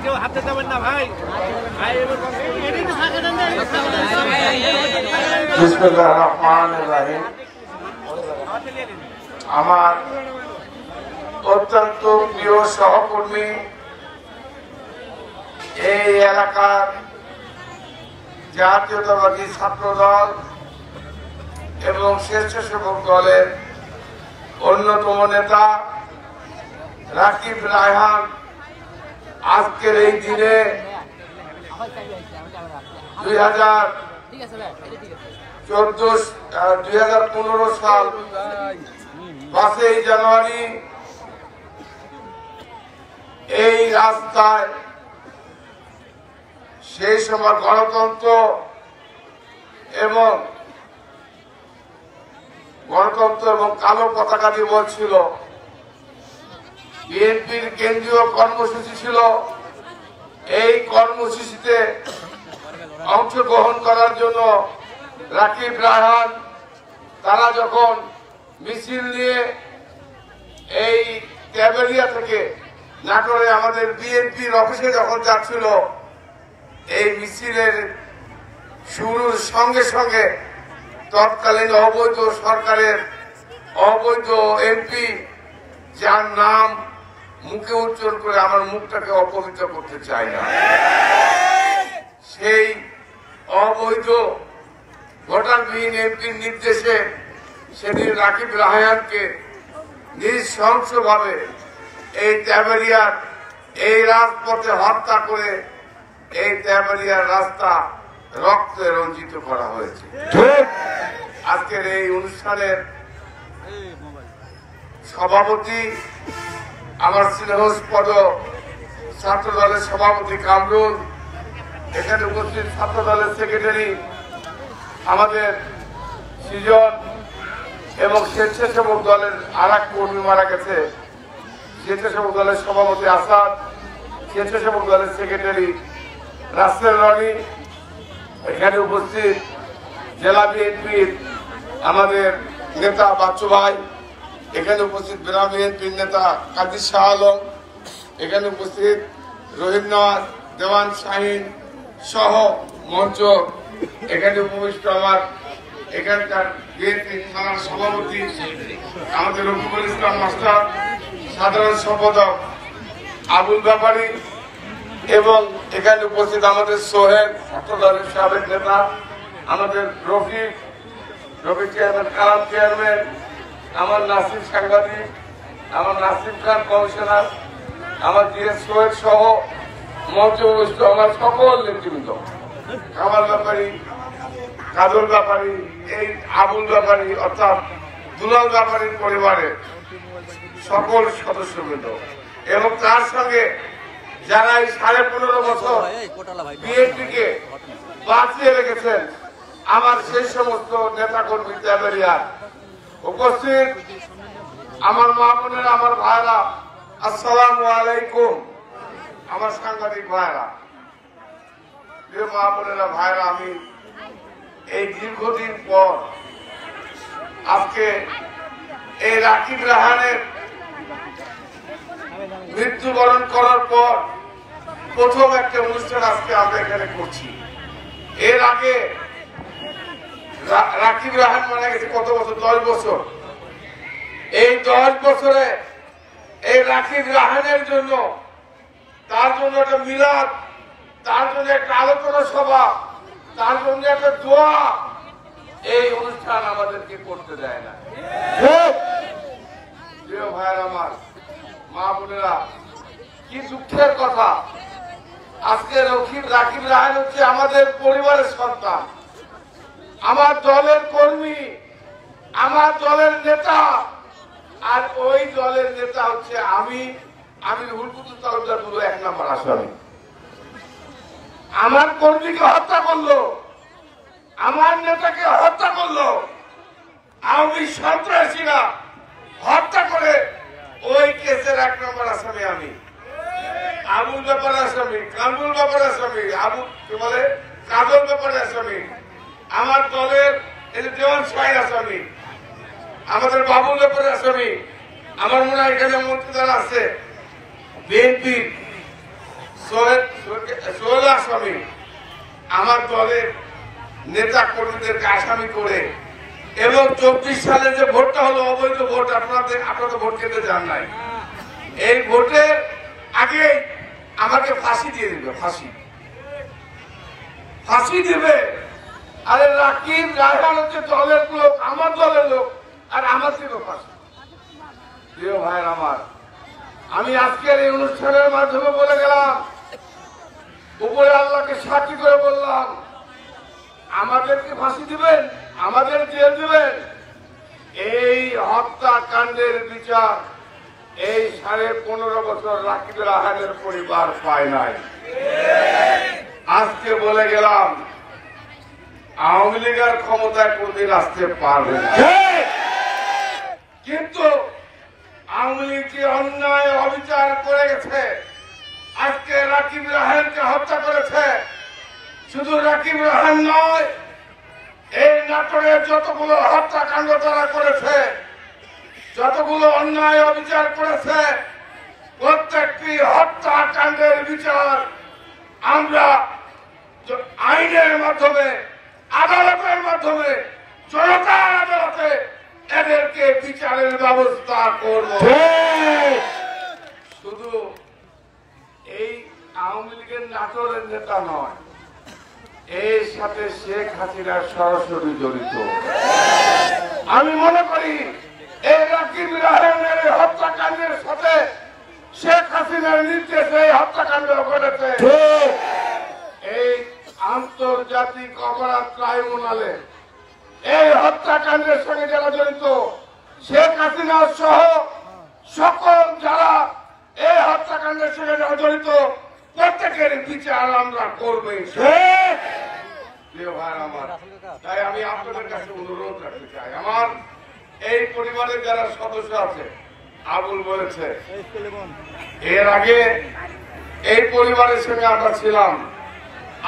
কেউ হাতে দেবেন না ভাই। বিসমিল্লাহির রহমানির রহিম। আমার অত্যন্ত প্রিয় সহকর্মী, এই এলাকার জাতীয়তাবাদী ছাত্র দল এবং স্বেচ্ছাসেবক দলের অন্যতম নেতা রাকিব রায়হান আজকের এই দিনে 2015 সাল 5 জানুয়ারি এই রাস্তায় সেই সময় গণতন্ত্র এবং কালো পতাকা দিবস ছিল। বিএনপির কেন্দ্রীয় কর্মসূচি ছিল। এই কর্মসূচিতে অংশগ্রহণ করার জন্য রাকিব রায়হান তারা যখন মিছিল নিয়ে এই ক্যাবেলিয়া থেকে নাটোরে আমাদের বিএনপির অফিসে যখন যাচ্ছিল, এই মিছিলের শুরুর সঙ্গে সঙ্গে তৎকালীন অবৈধ সরকারের অবৈধ এমপি, যার নাম মুখে উচ্চারণ করে আমার মুখটাকে অপবিত্র করতে চাই না, সেই অবৈধ ভোটারবিহীন এমপির নির্দেশে সেদিন রাকিব রায়হানকে নৃশংসভাবে এই তেবাড়িয়ার এই রাজপথে হত্যা করে এই তেবাড়িয়ার রাস্তা রক্তে রঞ্জিত করা হয়েছে। আজকের এই অনুষ্ঠানের সভাপতি আমার স্নেহস্পদ ছাত্র দলের সভাপতি কামরুল, এখানে উপস্থিত ছাত্র দলের সেক্রেটারি আমাদের সৃজন এবং স্বেচ্ছাসেবক দলের আর এক কর্মী মারা গেছে, স্বেচ্ছাসেবক দলের সভাপতি আসাদ, স্বেচ্ছাসেবক দলের সেক্রেটারি রাসেল রনি, এখানে উপস্থিত জেলা বিএনপির আমাদের নেতা বাচ্চু ভাই, এখানে উপস্থিত জেলা বিএনপির নেতা কাজী শাহ আলম, এখানে উপস্থিত রহিম নওয়াজ, দেওয়ান শাহিন সহ মঞ্চ, এখানে উপবিষ্ট আমার এখানকার বিএনপি থানার সভাপতি আমাদের রফিকুল ইসলাম মাস্টার, সাধারণ সম্পাদক আবুল ব্যাপারী এবং এখানে উপস্থিত আমাদের সোহেল ছাত্র দলের সাবেক নেতা, আমাদের রফিক চেয়ারম্যান, কালাম চেয়ারম্যান, আমার নাসিম সাংবাদিক, আমার নাসিম খান কমিশনার, আমার জিএস সোহেল সহ মঞ্চে উপস্থিত আমার সকল নেতৃবৃন্দ, কামাল ব্যাপারী, কাজল ব্যাপারী, এই আবুল ব্যাপারী অর্থাৎ দুলাল ব্যাপারীর পরিবারের সকল সদস্যবৃন্দ এবং তার সঙ্গে যারা এই 15.5 বছর বিএনপিকে বাঁচিয়ে রেখেছেন, আমার সেই সমস্ত নেতা কর্মী তেবাড়িয়ার উপস্থিত আমার মা বোনেরা, আমার ভাইরা, আসসালামু আলাইকুম। আমার সাংবাদিক ভাইরা, প্রিয় মা বোনেরা, ভাইরা, আমি এই দীর্ঘদিন পর আজকে এই রাকিব রায়হানের মৃত্যুবরণ করার পর প্রথম একটা অনুষ্ঠান আজকে আমরা এখানে করছি। এর আগে রাকিব রায়হান মারা গেছে কত বছর? 10 বছর। এই 10 বছরে এই রাকিব রায়হানের জন্য, তার জন্য একটা মিলাদ, তার জন্য একটা আলোচনা সভা, তার জন্য একটা দোয়া, এই অনুষ্ঠান আমাদেরকে করতে দেয় না। প্রিয় ভাইয়ের আমার, মা বোনেরা, কি দুঃখের কথা, আজকে রাকিব রায়হান হচ্ছে আমাদের পরিবারের সন্তান, আমার দলের কর্মী, আমার দলের নেতা, আর ওই দলের নেতা হচ্ছে আমি হুলকুতুল তালুকদার 1 নম্বর আসামি। আমার কর্মীকে হত্যা করলো, আমার নেতাকে হত্যা করলো, আমি সন্ত্রাসীরা হত্যা করে ওই কেসের 1 নম্বর আসামি আমি। আবুল ব্যাপার আসামি, কামরুল ব্যাপার আসামি, কাজল ব্যাপার আসামি, আমার দলের দেওয়ান শাহিন আসামি, আমাদের বাবুল ব্যাপার আসামি, আমার মনে হয় এখানে মন্ত্রী যারা আছে বিএনপির সোহেল আসামি আমার দলের নেতা কর্মীদেরকে আসামি করে এবং 24 সালে যে ভোটটা হলো অবৈধ ভোট, আপনারা ভোট কেন্দ্রে যান নাই, এই ভোটের আগে আমাকে ফাঁসি দিয়ে দিবে, ফাঁসি দিবে। আরে রাকিব রায়হান হচ্ছে দলের লোক, আমার দলের লোক, আর আমার থেকে ফাঁসি। প্রিয় ভাইয়ের আমার, আমি আজকের এই অনুষ্ঠানের মাধ্যমে বলে গেলাম, উপরে আল্লাহকে সাক্ষী করে বললাম, আমাদেরকে ফাঁসি দিবেন, আমাদের জেল দিবেন। এই হত্যাকাণ্ডের বিচার এই 15.5 বছর রাকিব রায়হানের পরিবার পায় নাই। আজকে বলে গেলাম, আওয়ামী লীগের ক্ষমতায় কোনদিন আসতে পারবে না, কিন্তু আওয়ামী লীগ যে অন্যায় অবিচার করে গেছে, আজকে রাকিব রায়হানকে হত্যা করেছে। শুধু রাকিব রায়হান নয়, এই নাটোরে যতগুলো হত্যাকাণ্ড তারা করেছে, যতগুলো অন্যায় অবিচার করেছে, প্রত্যেকটি হত্যাকাণ্ডের বিচার আমরা আইনের মাধ্যমে, আদালতের মাধ্যমে, জনতার আদালতে এদেরকে বিচারের ব্যবস্থা করব। শুধু এই আওয়ামী লীগের নাটোরের নেতা নয়, এর সাথে শেখ হাসিনা সরাসরি জড়িত। আমি মনে করি এই রাকিব রায়হানের হত্যাকাণ্ডের সাথে শেখ হাসিনার নির্দেশে এই হত্যাকাণ্ড ঘটেছে। এই আন্তর্জাতিক অপরাধ ট্রাইব্যুনালে এই হত্যাকাণ্ডের সঙ্গে যারা জড়িত, শেখ হাসিনা সহ সকল যারা এই হত্যাকাণ্ডের সঙ্গে যারা জড়িত, প্রত্যেকের বিচার আমরা করবই। তাই আমি আপনাদের কাছে অনুরোধ রাখতে চাই, আমার এই পরিবারের যারা সদস্য আছে, আবুল বলেছে এর আগে এই পরিবারের সঙ্গে আমরা ছিলাম,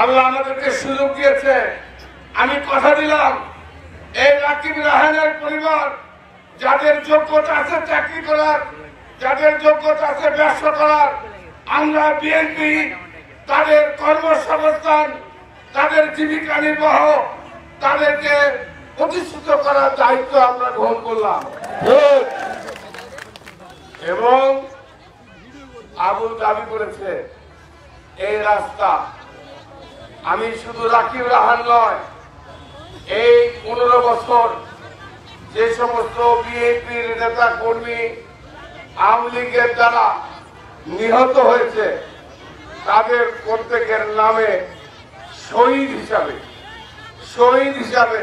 আল্লাহ আমাদেরকে সুযোগ দিয়েছে। আমি কথা দিলাম, এই রাকিব রায়হানের পরিবার যাদের যোগ্যতা আছে চাকরি করার, যাদের যোগ্যতা আছে ব্যবসা করার, আমরা বিএনপি তাদের কর্মসংস্থান, তাদের জীবিকা নির্বাহ, তাদেরকে প্রতিষ্ঠিত করার দায়িত্ব আমরা গ্রহণ করলাম। এবং আবুল দাবি করেছে এই রাস্তা, আমি শুধু রাকিব রায়হান নয়, এই 15 বছর যে সমস্ত বিএনপির নেতা কর্মী আওয়ামী লীগের দ্বারা নিহত হয়েছে, তাদের প্রত্যেকের নামে শহীদ হিসাবে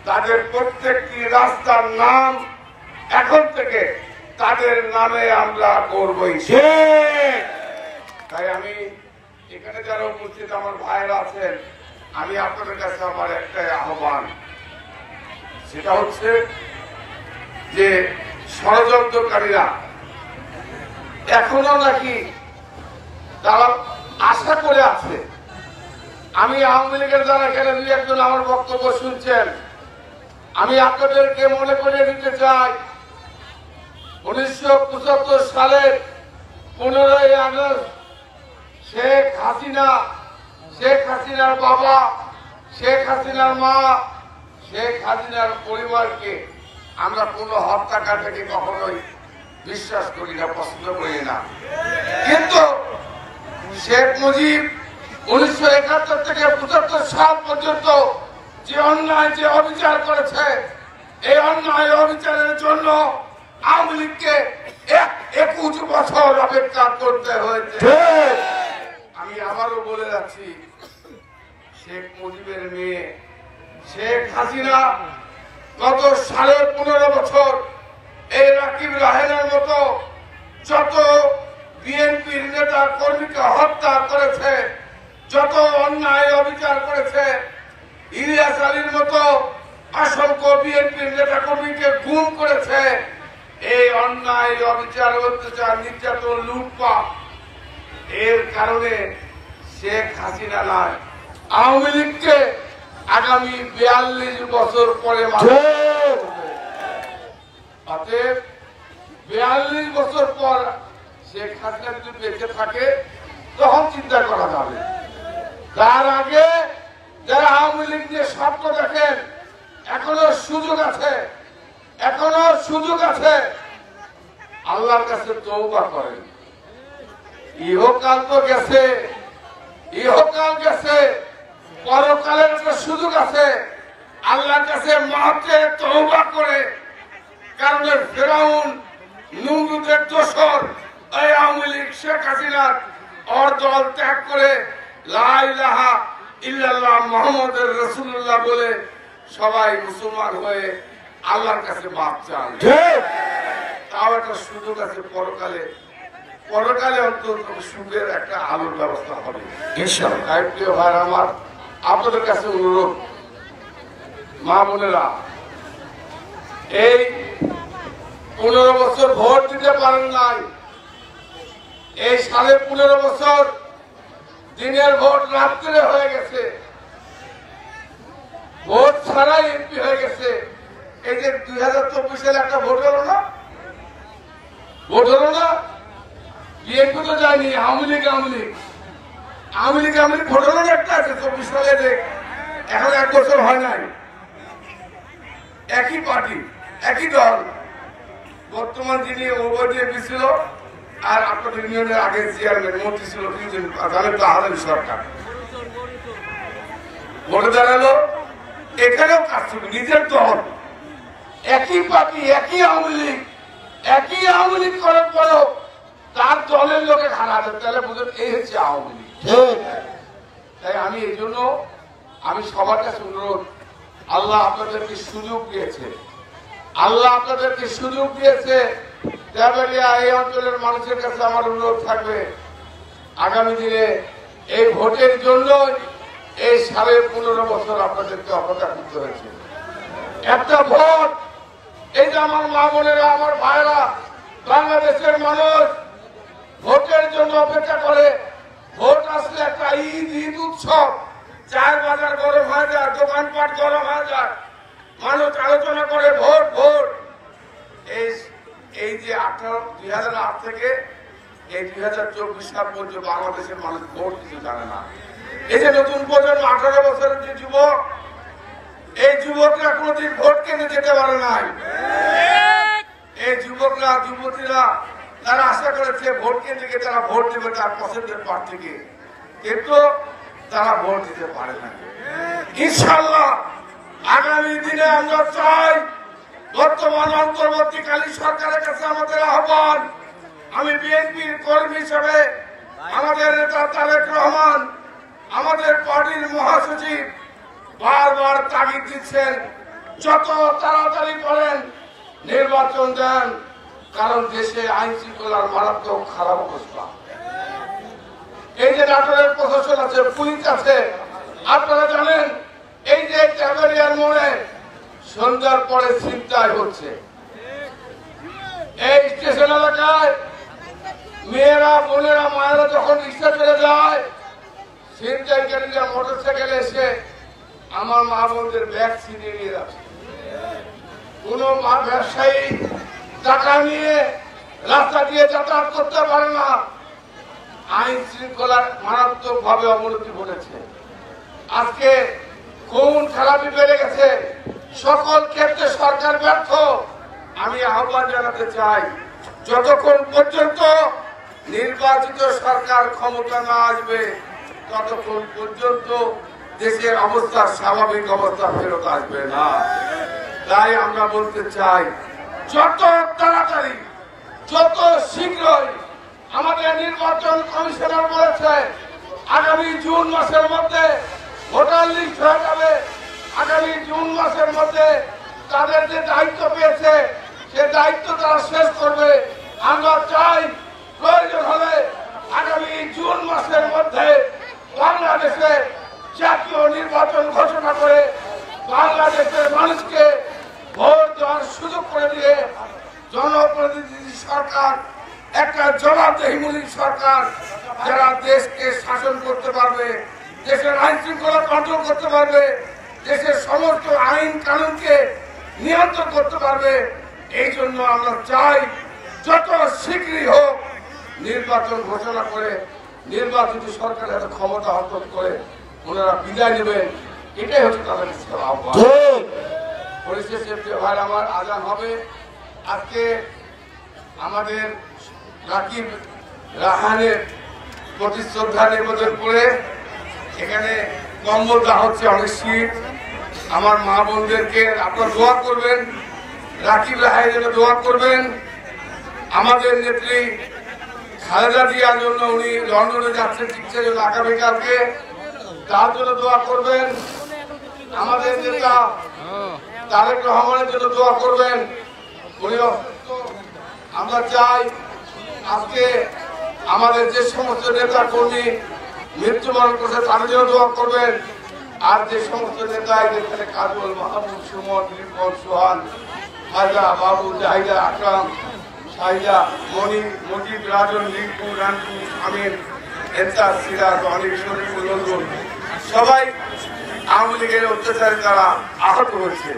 তাদের প্রত্যেকটি রাস্তার নাম এখন থেকে তাদের নামে আমরা করবই। তাই আমি এখানে যারা উপস্থিত আমার ভাইরা আছেন, আমি আপনাদের কাছে আমার একটাই আহ্বান, সেটা হচ্ছে যে ষড়যন্ত্রকারীরা এখনো নাকি তারা আশা করে আছে। আমি আওয়ামী লীগের দ্বারা এখানে 2-1 আমার বক্তব্য শুনছেন, আমি আপনাদেরকে মনে করিয়ে দিতে চাই, 1975 সালের 15ই আগস্ট শেখ হাসিনার বাবা, শেখ হাসিনার মা, শেখ হাসিনার পরিবারকে আমরা কোন হত্যাকাণ্ডকে কখনোই বিশ্বাস করি না, পছন্দ করি না। কিন্তু শেখ মুজিব 1971 থেকে 75 সাল পর্যন্ত যে অন্যায়, যে অবিচার করেছে, এই অন্যায় অবিচারের জন্য আওয়ামী লীগকে 21 বছর অপেক্ষা করতে হয়েছে। আমি আবারও বলে যাচ্ছি, শেখ মুজিবের মেয়ে শেখ হাসিনা গত 15.5 বছর এই রাকিব রায়হানের মতো যত বিএনপির নেতা কর্মীকে হত্যা করেছে, যত অন্যায় অবিচার করেছে, ইলিয়াস আলীর মতো অসংখ্য বিএনপির নেতা কর্মীকে গুম করেছে, এই অন্যায় অবিচার, অত্যাচার, নির্যাতন, লুটপাট, এর কারণে শেখ হাসিনা নয়, আওয়ামী লীগকে আগামী 42 বছর পরে অতএব 42 বছর পর শেখ হাসিনা যদি বেঁচে থাকে, তখন চিন্তা করা যাবে। তার আগে যারা আওয়ামী লীগ নিয়ে স্বপ্ন দেখেন, এখনো সুযোগ আছে, এখনো সুযোগ আছে। আল্লাহর কাছে তওবা করেন। ইহকাল তো গেছে, ইহকাল গেছে, পরকালের একটা সুযোগ আছে। আল্লাহর কাছে মাফে তওবা করে, কারণ ফেরাউন নমরুদের দোসর এই আওয়ামী লীগ শেখ হাসিনার দল ত্যাগ করে লা ইলাহা ইল্লাল্লাহ মুহাম্মাদুর রাসূলুল্লাহ বলে সবাই মুসলমান হয়ে আল্লাহর কাছে মাফ চান। তাও একটা সুযোগ আছে পরকালে, পরকালে অন্তত সুখের একটা আলোর ব্যবস্থা হবে ইনশাআল্লাহ। প্রিয় ভাই আমার, আপনাদের কাছে অনুরোধ, মা বোনেরা, এই 15 বছর ভোট দিতে পারেন নাই, এই 15.5 বছর দিনের ভোট রাত্রে হয়ে গেছে, ভোট ছাড়াই এমপি হয়ে গেছে। এই যে 2024 একটা ভোট হলো না, ভোট হলো না, বিএনপি তো যায়নি, আওয়ামী লীগ ভোট হলো না, একটা আছে 24 সালে, এখন 1 বছর হয় নাই। একই পার্টি, একই দল, বর্তমান যিনি ওভারডিএপি ছিল আর আপনাদের ইউনিয়নের আগে চেয়ারম্যান মন্ত্রী ছিল জানেন সরকার, ভোটে দাঁড়ালো। এখানেও কাজ ছিল নিজের দল, একই পার্টি, একই আওয়ামী লীগ করার পরেও তার দলের লোকে খারাপ, তাহলে বুঝুন এই হচ্ছে আওয়ামী লীগ। তাই আমি এই জন্য আমি সবার কাছে অনুরোধ, আল্লাহ আপনাদেরকে সুযোগ দিয়েছে, আল্লাহ আপনাদেরকে সুযোগ দিয়েছে। এই অঞ্চলের মানুষের কাছে আমার অনুরোধ থাকবে, আগামী দিনে এই ভোটের জন্য এই 15.5 বছর আপনাদেরকে অপেক্ষা করতে হয়েছে। একটা ভোট, এই যে আমার মা বোনেরা, আমার ভাইরা, বাংলাদেশের মানুষ ভোটের জন্য অপেক্ষা করে। ভোট আসলে একটা ঈদ উৎসব, চায়ের বাজার গরম হয়ে যায়, দোকানপাট গরম হয়ে যায়, মানুষ আলোচনা করে ভোট ভোট। এই যে 2008 থেকে এই 2024 সাল পর্যন্ত বাংলাদেশের মানুষ ভোট কিছু জানে না। এই যে নতুন প্রজন্ম 18 বছরের যে যুবক, এই যুবকরা কোনদিন ভোট কেন্দ্রে যেতে পারে নাই। এই যুবকরা, যুবতীরা তারা আশা করেছে ভোট কেন্দ্রে তারা ভোট দেবে তার পছন্দের প্রার্থীকে, কিন্তু তারা ভোট দিতে পারে না। ইনশাআল্লাহ আগামী দিনে আমরা চাই, বর্তমান অন্তর্বর্তীকালীন সরকারের কাছে আমাদের আহ্বান, আমি বিএনপির কর্মী হিসেবে আমাদের নেতা তারেক রহমান, আমাদের পার্টির মহাসচিব বারবার তাগিদ দিচ্ছেন, যত তাড়াতাড়ি করেন নির্বাচন দেন, কারণ দেশে আইন শৃঙ্খলার মারাত্মক খারাপ অবস্থা। এই যে নাটোরের প্রশাসন আছে, পুলিশ আছে, আপনারা জানেন এই যে ক্যামেরিয়ার মোড়ে সন্ধ্যার পরে ছিনতাই হচ্ছে। এই স্টেশন এলাকায় মেয়েরা, বোনেরা, মায়েরা যখন রিক্সা চলে যায়, ছিনতাইকারীরা মোটরসাইকেল এসে আমার মা বোনদের ব্যাগ ছিনিয়ে নিয়ে যাচ্ছে। কোন ব্যবসায়ী টাকা নিয়ে রাস্তা দিয়ে যাতায়াত করতে পারে না। আইন শৃঙ্খলার মারাত্মক ভাবে অবনতি ঘটেছে। আজকে খুন খারাপি বেড়ে গেছে, সকল ক্ষেত্রে সরকার ব্যর্থ। আমি আহ্বান জানাতে চাই, যতক্ষণ পর্যন্ত নির্বাচিত সরকার ক্ষমতা না আসবে ততক্ষণ পর্যন্ত দেশের অবস্থা স্বাভাবিক অবস্থা ফেরত আসবে না। তাই আমরা বলতে চাই, যত তাড়াতাড়ি, যত শীঘ্রই, আমাদের নির্বাচন কমিশনার বলেছে আগামী জুন মাসের মধ্যে ভোটার লিস্ট হয়ে যাবে। আগামী জুন মাসের মধ্যে তাদের যে দায়িত্ব পেয়েছে সে দায়িত্ব তারা শেষ করবে। আমরা চাই প্রয়োজন হলে আগামী জুন মাসের মধ্যে বাংলাদেশে জাতীয় নির্বাচন ঘোষণা করে বাংলাদেশের মানুষকে ভোট দেওয়ার সুযোগ করে দিয়ে জনপ্রতিনিধি সরকার, একটা জবাবদেহিমূলক সরকার, যারা দেশকে শাসন করতে পারবে, দেশের আইন শৃঙ্খলা কন্ট্রোল করতে পারবে, দেশের সমস্ত আইন কানুনকে নিয়ন্ত্রণ করতে পারবে। এই জন্য আমরা চাই যত শীঘ্রই হোক নির্বাচন ঘোষণা করে নির্বাচিত সরকারের একটা ক্ষমতা হস্তগত করে ওনারা বিদায় নেবেন, এটাই হচ্ছে তাদের আহ্বান। পরিশেষে ভাই আমার আজান হবে। আজকে আমাদের রাকিব রাহানের প্রতি শ্রদ্ধা নিবেদন করে এখানে কম্বল দেওয়া হচ্ছে, অনেক শীত। আমার মা বোনদেরকে আপনারা দোয়া করবেন, রাকিব রাহানের জন্য দোয়া করবেন। আমাদের নেত্রী খালেদা জিয়ার জন্য, উনি লন্ডনে যাচ্ছেন চিকিৎসার জন্য আগামীকালকে, তার জন্য দোয়া করবেন। আমাদের নেতা তারেক রহমানের জন্য দোয়া করবেন, উনি অসুস্থ। আমরা চাই আজকে আমাদের যে সমস্ত নেতা কর্মী মৃত্যুবরণ করছে তাদের জন্য দোয়া করবেন। আর যে সমস্ত নেতা যেখানে কাজল, মাহমুদ, সুমন, রিপন, সোহান, খাজা, বাবু, জাহিদা, আকরাম, সাহিদা, মনি, মজিদ, রাজন, রিপু, রানটু, আমিন, এরতাজ, সিরাজ, অনেক শরীফুল, নজরুল, সবাই আওয়ামী লীগের অত্যাচারে তারা আহত হয়েছে।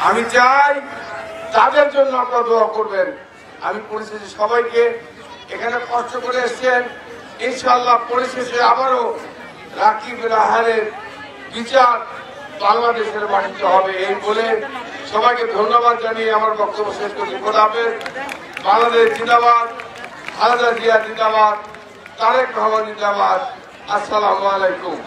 আমি চাই তাদের জন্য আপনারা দোয়া করবেন। আমি পরিশেষে সবাইকে, এখানে কষ্ট করে এসছেন, ইনশাআল্লাহ পরিশেষে আবারও রাকিব রাহানের বিচার বাংলাদেশের মাটিতে হবে, এই বলে সবাইকে ধন্যবাদ জানিয়ে আমার বক্তব্য শেষ করছি। খোদা হাফেজ। বাংলাদেশ জিন্দাবাদ, খালেদা জিয়া জিন্দাবাদ, তারেক রহমান জিন্দাবাদ। আসসালামু আলাইকুম।